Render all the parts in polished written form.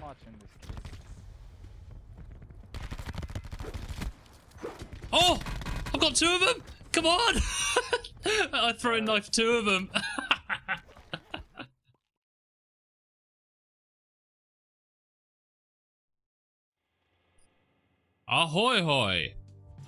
much in this case. Oh! I've got two of them! Come on! I throw a knife two of them. Ahoy hoy!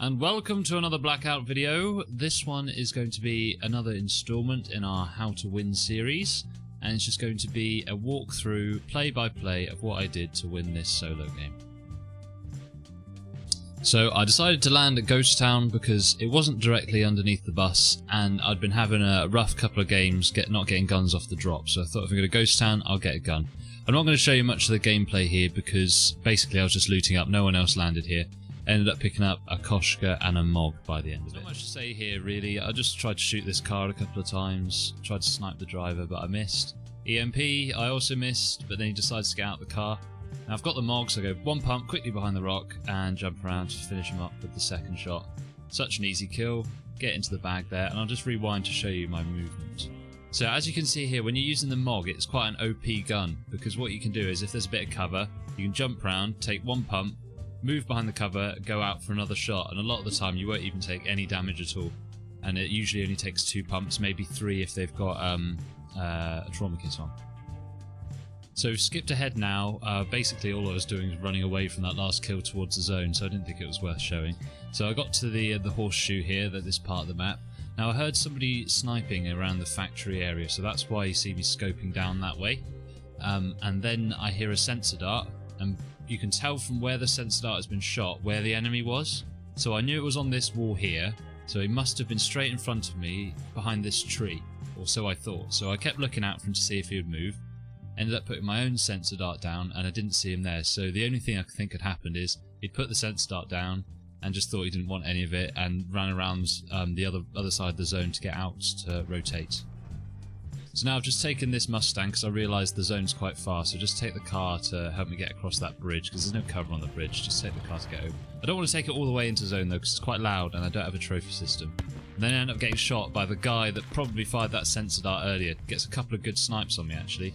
And welcome to another Blackout video. This one is going to be another installment in our How to Win series. And it's just going to be a walkthrough, play-by-play of what I did to win this solo game. So I decided to land at Ghost Town because it wasn't directly underneath the bus, and I'd been having a rough couple of games not getting guns off the drop. So I thought if I go to Ghost Town, I'll get a gun. I'm not going to show you much of the gameplay here because basically I was just looting up, no one else landed here. Ended up picking up a Koshka and a Mog by the end of it. Not much to say here really, I just tried to shoot this car a couple of times, tried to snipe the driver but I missed. EMP, I also missed, but then he decides to get out the car. Now I've got the Mog, so I go one pump quickly behind the rock and jump around to finish him up with the second shot. Such an easy kill, get into the bag there, and I'll just rewind to show you my movement. So as you can see here, when you're using the Mog, it's quite an OP gun, because what you can do is if there's a bit of cover, you can jump around, take one pump, move behind the cover, go out for another shot, and a lot of the time you won't even take any damage at all. And it usually only takes 2 pumps, maybe 3 if they've got a trauma kit on. So skipped ahead now, basically all I was doing was running away from that last kill towards the zone, so I didn't think it was worth showing. So I got to the horseshoe here, this part of the map. Now I heard somebody sniping around the factory area, so that's why you see me scoping down that way. And then I hear a sensor dart, and you can tell from where the sensor dart has been shot where the enemy was. So I knew it was on this wall here, so he must have been straight in front of me behind this tree, or so I thought. So I kept looking out for him to see if he would move. Ended up putting my own sensor dart down and I didn't see him there, so the only thing I think had happened is he'd put the sensor dart down and just thought he didn't want any of it and ran around the other side of the zone to get out to rotate. So now I've just taken this Mustang because I realised the zone's quite far, so just take the car to help me get across that bridge because there's no cover on the bridge, just take the car to get over. I don't want to take it all the way into zone though because it's quite loud and I don't have a trophy system. And then I end up getting shot by the guy that probably fired that sensor dart earlier. Gets a couple of good snipes on me actually.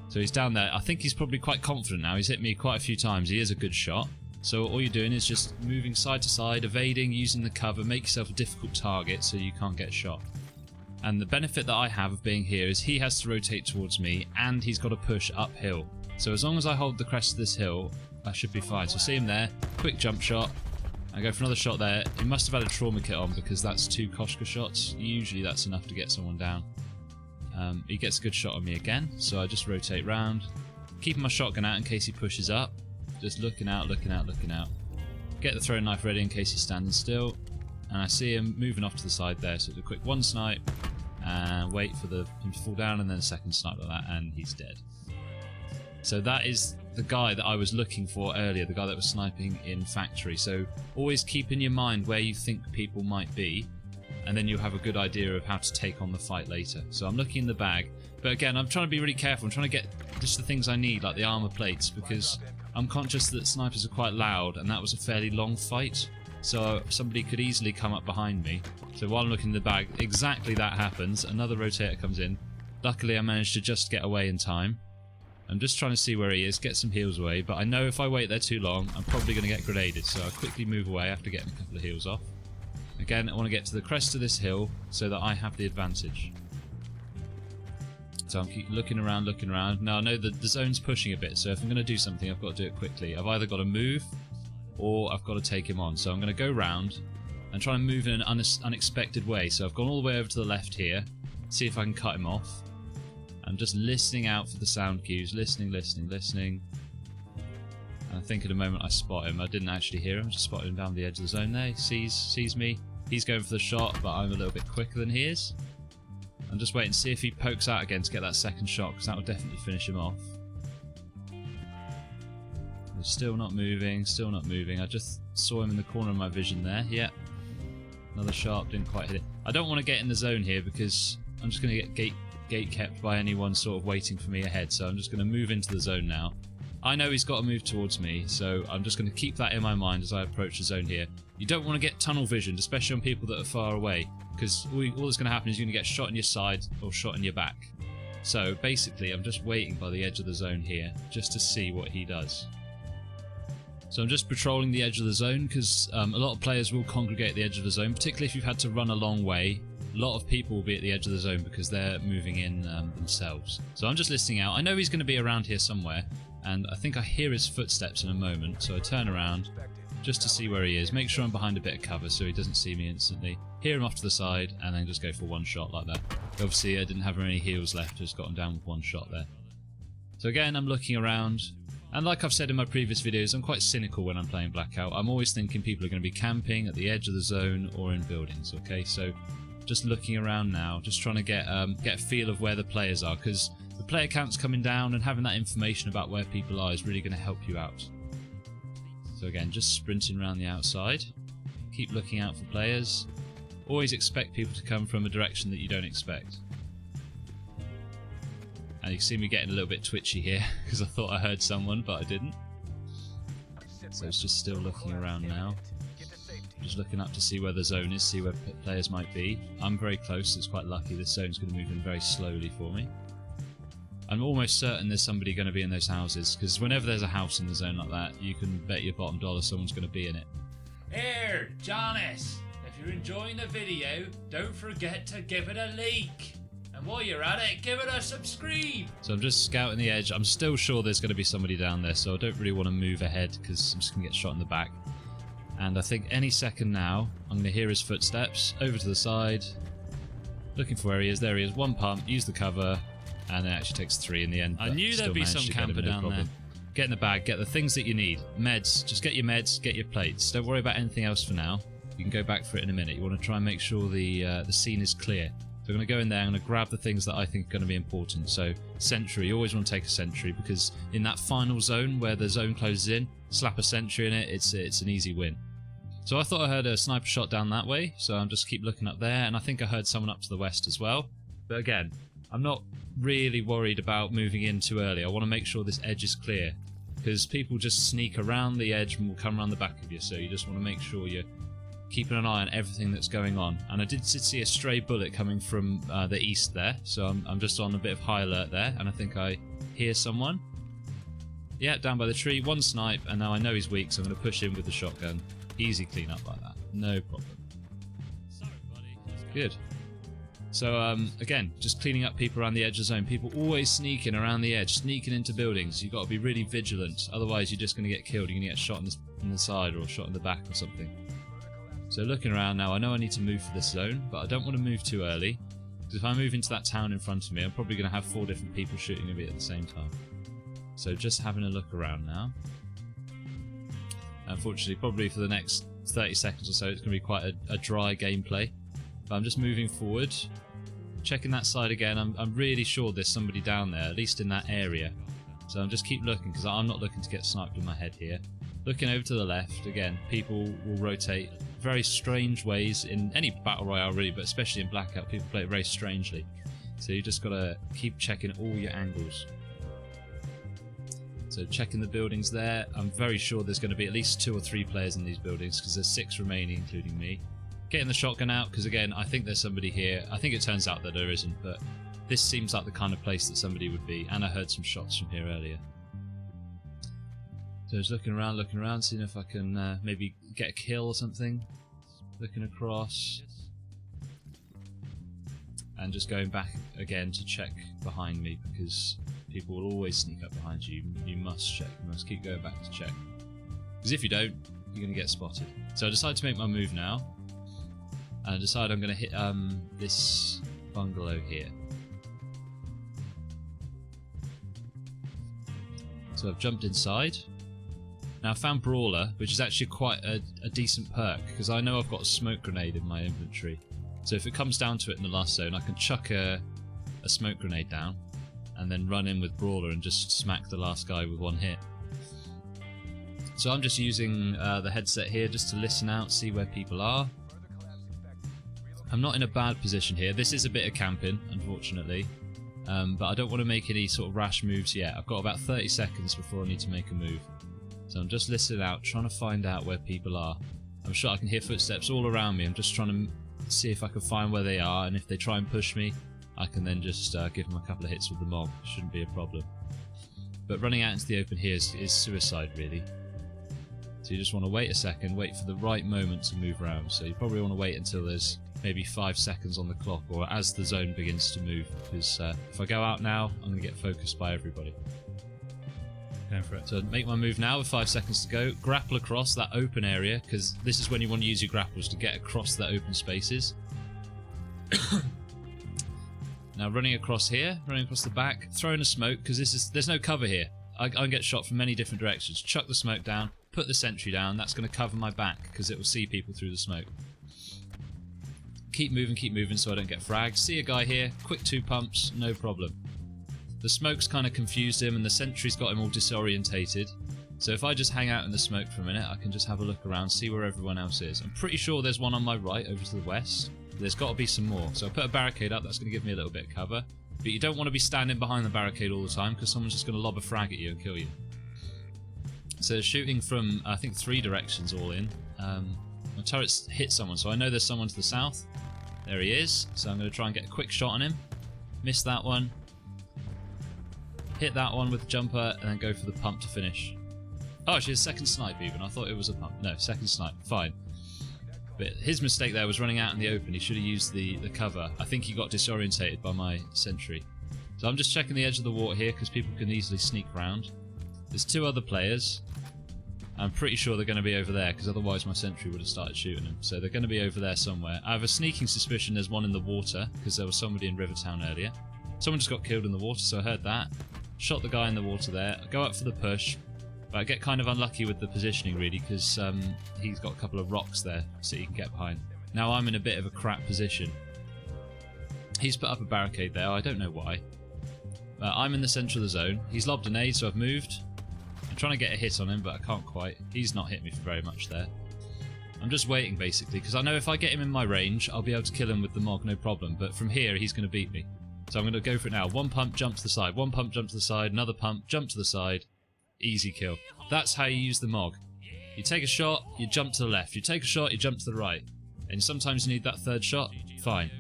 So he's down there. I think he's probably quite confident now. He's hit me quite a few times. He is a good shot. So all you're doing is just moving side to side, evading, using the cover, make yourself a difficult target so you can't get shot. And the benefit that I have of being here is he has to rotate towards me and he's got to push uphill. So as long as I hold the crest of this hill, I should be fine. So see him there, quick jump shot. I go for another shot there. He must have had a trauma kit on because that's 2 Koshka shots. Usually that's enough to get someone down. He gets a good shot on me again, so I just rotate round, keeping my shotgun out in case he pushes up, just looking out, looking out, looking out. Get the throwing knife ready in case he's standing still, and I see him moving off to the side there, so do a quick one snipe, and wait for him to fall down, and then a second snipe like that, and he's dead. So that is the guy that I was looking for earlier, the guy that was sniping in factory, so always keep in your mind where you think people might be, and then you'll have a good idea of how to take on the fight later. So I'm looking in the bag, but again I'm trying to be really careful. I'm trying to get just the things I need, like the armor plates, because I'm conscious that snipers are quite loud and that was a fairly long fight, so somebody could easily come up behind me. So while I'm looking in the bag, exactly that happens. Another rotator comes in. Luckily I managed to just get away in time. I'm just trying to see where he is, get some heals away, but I know if I wait there too long I'm probably going to get grenaded, so I quickly move away after getting a couple of heals off. Again, I want to get to the crest of this hill so that I have the advantage. So I'm keep looking around, looking around. Now I know that the zone's pushing a bit, so if I'm going to do something, I've got to do it quickly. I've either got to move or I've got to take him on. So I'm going to go round and try and move in an unexpected way. So I've gone all the way over to the left here, see if I can cut him off. I'm just listening out for the sound cues, listening, listening, listening. And I think in a moment I spot him. I didn't actually hear him, just spotted him down the edge of the zone there. He sees me. He's going for the shot, but I'm a little bit quicker than he is. I'm just waiting to see if he pokes out again to get that second shot, because that will definitely finish him off. He's still not moving, still not moving. I just saw him in the corner of my vision there. Yeah. Another shot, didn't quite hit it. I don't want to get in the zone here because I'm just going to get gate kept by anyone sort of waiting for me ahead, so I'm just going to move into the zone now. I know he's got to move towards me, so I'm just going to keep that in my mind as I approach the zone here. You don't want to get tunnel visioned, especially on people that are far away, because all that's going to happen is you're going to get shot in your side or shot in your back. So basically I'm just waiting by the edge of the zone here just to see what he does. So I'm just patrolling the edge of the zone because a lot of players will congregate at the edge of the zone, particularly if you've had to run a long way. A lot of people will be at the edge of the zone because they're moving in themselves. So I'm just listening out. I know he's going to be around here somewhere, and I think I hear his footsteps in a moment, so I turn around just to see where he is. Make sure I'm behind a bit of cover so he doesn't see me instantly. Hear him off to the side, and then just go for one shot like that. Obviously I didn't have any heals left, just got him down with one shot there. So again, I'm looking around. And like I've said in my previous videos, I'm quite cynical when I'm playing Blackout. I'm always thinking people are going to be camping at the edge of the zone or in buildings, okay? So just looking around now, just trying to get a feel of where the players are, because the player count's coming down and having that information about where people are is really going to help you out. So again, just sprinting around the outside. Keep looking out for players. Always expect people to come from a direction that you don't expect. And you can see me getting a little bit twitchy here because I thought I heard someone, but I didn't. So it's just still looking around now. Just looking up to see where the zone is, see where players might be. I'm very close, it's quite lucky. This zone's going to move in very slowly for me. I'm almost certain there's somebody going to be in those houses, because whenever there's a house in the zone like that, you can bet your bottom dollar someone's going to be in it. Here, Jonas! If you're enjoying the video, don't forget to give it a like. And while you're at it, give it a subscribe! So I'm just scouting the edge. I'm still sure there's going to be somebody down there, so I don't really want to move ahead because I'm just going to get shot in the back. And I think any second now, I'm going to hear his footsteps, over to the side, looking for where he is. There he is, one pump, use the cover, and it actually takes 3 in the end. I knew there'd be some camper down there. Get in the bag, get the things that you need. Meds, just get your meds, get your plates. Don't worry about anything else for now. You can go back for it in a minute. You want to try and make sure the scene is clear. So I'm going to go in there, I'm going to grab the things that I think are going to be important. So sentry, you always want to take a sentry, because in that final zone where the zone closes in, slap a sentry in it, it's an easy win. So I thought I heard a sniper shot down that way, so I'll just keep looking up there, and I think I heard someone up to the west as well. But again, I'm not really worried about moving in too early. I want to make sure this edge is clear, because people just sneak around the edge and will come around the back of you, so you just want to make sure you're keeping an eye on everything that's going on. And I did see a stray bullet coming from the east there, so I'm just on a bit of high alert there, and I think I hear someone. Yeah, down by the tree, one snipe, and now I know he's weak, so I'm going to push in with the shotgun. Easy clean up like that, no problem. Sorry, buddy. Good. So again, just cleaning up people around the edge of the zone. People always sneaking around the edge, sneaking into buildings. You've got to be really vigilant, otherwise you're just going to get killed. You're going to get shot in the side or shot in the back or something. So looking around now, I know I need to move for this zone, but I don't want to move too early, because if I move into that town in front of me, I'm probably going to have 4 different people shooting at me at the same time. So just having a look around now. Unfortunately, probably for the next 30 seconds or so, it's going to be quite a dry gameplay. But I'm just moving forward, checking that side again. I'm really sure there's somebody down there, at least in that area. So I'm just keep looking, because I'm not looking to get sniped in my head here. Looking over to the left, again, people will rotate very strange ways in any battle royale really, but especially in Blackout, people play it very strangely. So you just got to keep checking all your angles. So checking the buildings there, I'm very sure there's going to be at least 2 or 3 players in these buildings, because there's 6 remaining, including me. Getting the shotgun out, because again, I think there's somebody here. I think it turns out that there isn't, but this seems like the kind of place that somebody would be, and I heard some shots from here earlier. So just looking around, seeing if I can maybe get a kill or something. Looking across. And just going back again to check behind me, because people will always sneak up behind you. You must check, you must keep going back to check. Because if you don't, you're going to get spotted. So I decided to make my move now. And I decide I'm going to hit this bungalow here. So I've jumped inside. Now I found Brawler, which is actually quite a decent perk, because I know I've got a smoke grenade in my inventory. So if it comes down to it in the last zone, I can chuck a smoke grenade down and then run in with Brawler and just smack the last guy with 1 hit. So I'm just using the headset here just to listen out, see where people are. I'm not in a bad position here. This is a bit of camping, unfortunately. But I don't want to make any sort of rash moves yet. I've got about 30 seconds before I need to make a move. So I'm just listening out, trying to find out where people are. I'm sure I can hear footsteps all around me. I'm just trying to see if I can find where they are, and if they try and push me, I can then just give him a couple of hits with the Mog. Shouldn't be a problem. But running out into the open here is suicide, really. So you just want to wait a second, wait for the right moment to move around. So you probably want to wait until there's maybe 5 seconds on the clock, or as the zone begins to move, because if I go out now, I'm going to get focused by everybody. Going for it. So make my move now with 5 seconds to go. Grapple across that open area, because this is when you want to use your grapples to get across the open spaces. Now running across here, running across the back, throwing a smoke, because there's no cover here. I can get shot from many different directions. Chuck the smoke down, put the sentry down, that's going to cover my back, because it will see people through the smoke. Keep moving so I don't get fragged. See a guy here, quick 2 pumps, no problem. The smoke's kind of confused him and the sentry's got him all disorientated. So if I just hang out in the smoke for a minute, I can just have a look around, see where everyone else is. I'm pretty sure there's one on my right over to the west. There's got to be some more. So I'll put a barricade up, that's going to give me a little bit of cover. But you don't want to be standing behind the barricade all the time, because someone's just going to lob a frag at you and kill you. So shooting from, I think, 3 directions all in. My turret's hit someone, so I know there's someone to the south. There he is. So I'm going to try and get a quick shot on him. Miss that one. Hit that one with the jumper, and then go for the pump to finish. Oh, actually, a second snipe even. I thought it was a pump. No, second snipe. Fine. But his mistake there was running out in the open. He should have used the cover. I think he got disorientated by my sentry. So I'm just checking the edge of the water here, because people can easily sneak around. There's 2 other players. I'm pretty sure they're going to be over there, because otherwise my sentry would have started shooting them. So they're going to be over there somewhere. I have a sneaking suspicion there's one in the water, because there was somebody in Rivertown earlier. Someone just got killed in the water, so I heard that. Shot the guy in the water there. I go up for the push, but I get kind of unlucky with the positioning, really, because he's got a couple of rocks there, so he can get behind. Now I'm in a bit of a crap position. He's put up a barricade there, I don't know why. I'm in the centre of the zone. He's lobbed an nade, so I've moved. I'm trying to get a hit on him, but I can't quite. He's not hit me for very much there. I'm just waiting, basically, because I know if I get him in my range, I'll be able to kill him with the Mog, no problem. But from here, he's going to beat me. So I'm going to go for it now. 1 pump, jump to the side. 1 pump, jump to the side. Another pump, jump to the side. Easy kill. That's how you use the Mog. You take a shot, you jump to the left. You take a shot, you jump to the right. And sometimes you need that 3rd shot. Fine.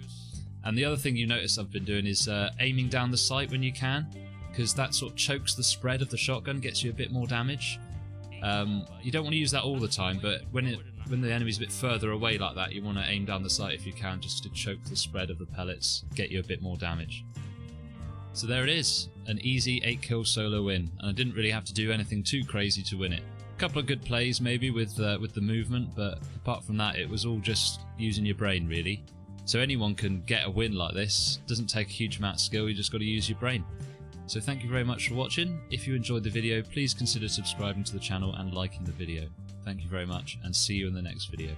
And the other thing you notice I've been doing is aiming down the sight when you can, because that sort of chokes the spread of the shotgun, gets you a bit more damage. You don't want to use that all the time, but when the enemy's a bit further away like that, you want to aim down the sight if you can, just to choke the spread of the pellets, get you a bit more damage. So there it is, an easy 8-kill solo win, and I didn't really have to do anything too crazy to win it. A couple of good plays maybe with the movement, but apart from that, it was all just using your brain, really. So anyone can get a win like this. It doesn't take a huge amount of skill, you just got to use your brain. So thank you very much for watching. If you enjoyed the video, please consider subscribing to the channel and liking the video. Thank you very much, and see you in the next video.